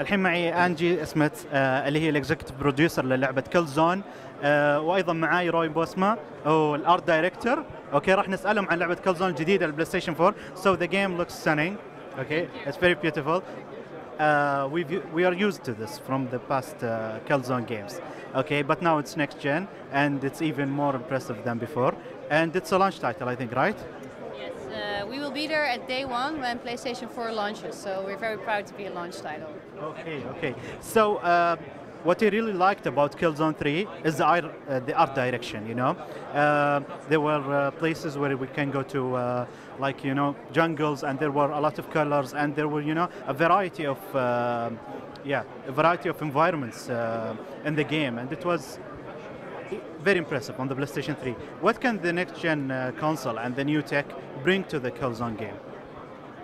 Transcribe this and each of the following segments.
الحين معي انجي اسمت اللي هي الاكزكتيف بروديوسر للعبه كيلزون، وايضا معاي روي بوسما هو الارت دايركتور. اوكي راح نسالهم عن لعبه كيلزون الجديده البلاي ستيشن 4. So the game looks stunning. Okay, it's very beautiful. We are used to this from the past Killzone games. Okay, but now it's next gen and it's even more impressive than before. And it's a launch title, I think, right? Yes, we will be there at day one when PlayStation 4 launches, so we're very proud to be a launch title. Okay. So what I really liked about Killzone 3 is the art direction, you know. There were places where we can go to like, you know, jungles, and there were a lot of colors, and there were, you know, a variety of environments in the game, and it was very impressive on the PlayStation 3. What can the next-gen console and the new tech bring to the Killzone game?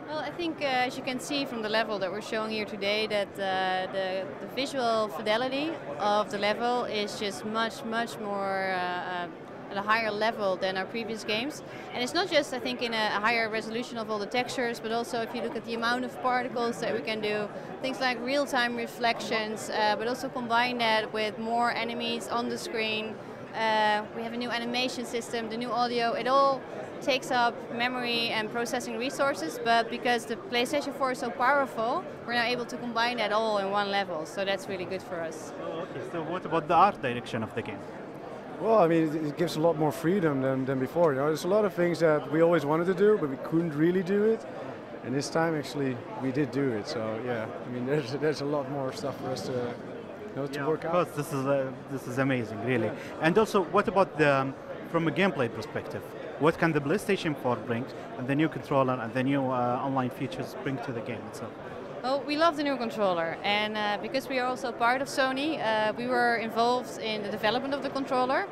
Well, I think as you can see from the level that we're showing here today, that the visual fidelity of the level is just much more at a higher level than our previous games. And it's not just, I think, in a higher resolution of all the textures, but also if you look at the amount of particles that we can do, things like real-time reflections, but also combine that with more enemies on the screen. We have a new animation system, the new audio. It all takes up memory and processing resources, but because the PlayStation 4 is so powerful, we're now able to combine that all in one level. So that's really good for us. Okay, so what about the art direction of the game? Well, I mean, it gives a lot more freedom than before. You know, there's a lot of things that we always wanted to do, but we couldn't really do it. And this time, actually, we did do it. So yeah, I mean, there's a lot more stuff for us to, you know, to work out. Of course, this is amazing, really. And also, what about from a gameplay perspective? What can the PlayStation 4 bring, and the new controller and the new online features bring to the game itself? Well, we love the new controller, and because we are also part of Sony, we were involved in the development of the controller.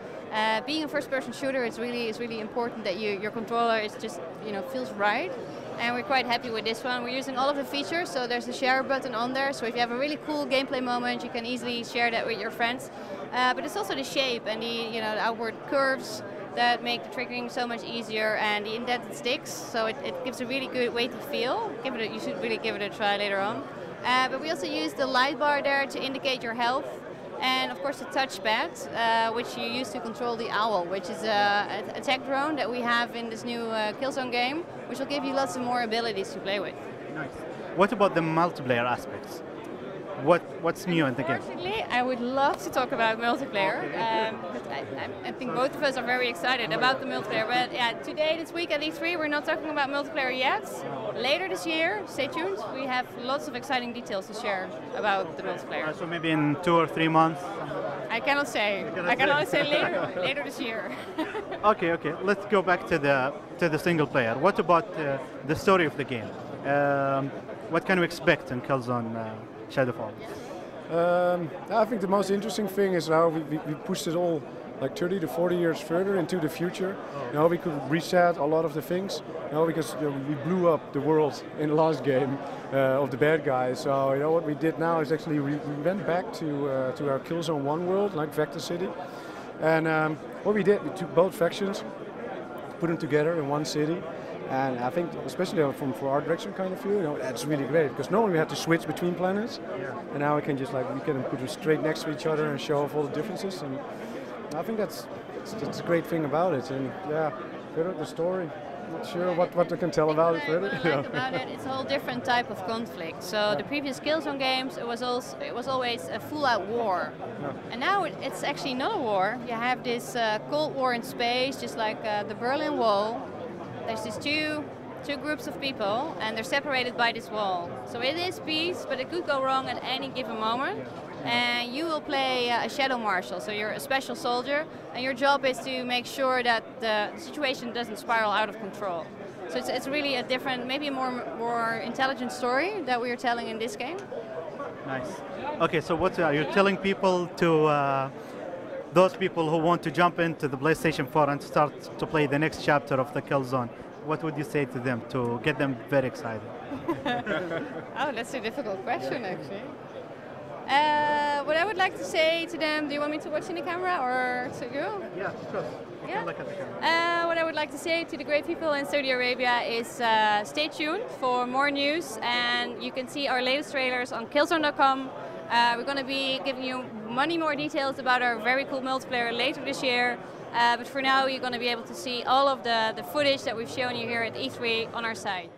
Being a first-person shooter, it's really important that your controller is just, you know, feels right, and we're quite happy with this one. We're using all of the features, so there's a share button on there, so if you have a really cool gameplay moment, you can easily share that with your friends. But it's also the shape and the, you know, the outward curves that make the triggering so much easier, and the indented sticks, so it gives a really good weighty feel. You should really give it a try later on. But we also use the light bar there to indicate your health, and of course the touchpad, which you use to control the owl, which is an attack drone that we have in this new Killzone game, which will give you lots of more abilities to play with. Nice. What about the multiplayer aspects? What's new in the game? Unfortunately, I would love to talk about multiplayer. I think both of us are very excited about the multiplayer, but yeah, today, this week at E3, we're not talking about multiplayer yet. Later this year, stay tuned, we have lots of exciting details to share about the multiplayer. So maybe in 2 or 3 months? I cannot say. I can only say later this year. Okay, let's go back to the single player. What about the story of the game? What can we expect in Killzone Shadow Fall? I think the most interesting thing is how we pushed it all like 30 to 40 years further into the future. You know, we could reset a lot of the things, you know, because you know, we blew up the world in the last game of the bad guys. So you know what we did now is actually we went back to our Killzone 1 world, like Vector City, and what we did, we took both factions, put them together in one city. And I think, especially for our direction kind of view, you know, that's really great, because normally we had to switch between planets, and now we can just like, we can put them straight next to each other and show off all the differences, and I think that's a great thing about it. And yeah, further the story, not sure what I can tell about it further. What I like about it, it's a whole different type of conflict. So the previous Killzone games, it was always a full-out war, and now it's actually not a war. You have this Cold War in space, just like the Berlin Wall. There's these two groups of people, and they're separated by this wall. So it is peace, but it could go wrong at any given moment. And you will play a shadow marshal, so you're a special soldier, and your job is to make sure that the situation doesn't spiral out of control. So it's really a different, maybe a more intelligent story that we are telling in this game. Nice. Okay, so what are you telling people to? Those people who want to jump into the PlayStation 4 and start to play the next chapter of the Killzone, what would you say to them to get them very excited? Oh, that's a difficult question, actually. What I would like to say to them, do you want me to watch in the camera or to you? Yeah, sure. Yeah. Look at the camera. What I would like to say to the great people in Saudi Arabia is stay tuned for more news, and you can see our latest trailers on Killzone.com. We're going to be giving you many more details about our very cool multiplayer later this year. But for now, you're going to be able to see all of the footage that we've shown you here at E3 on our site.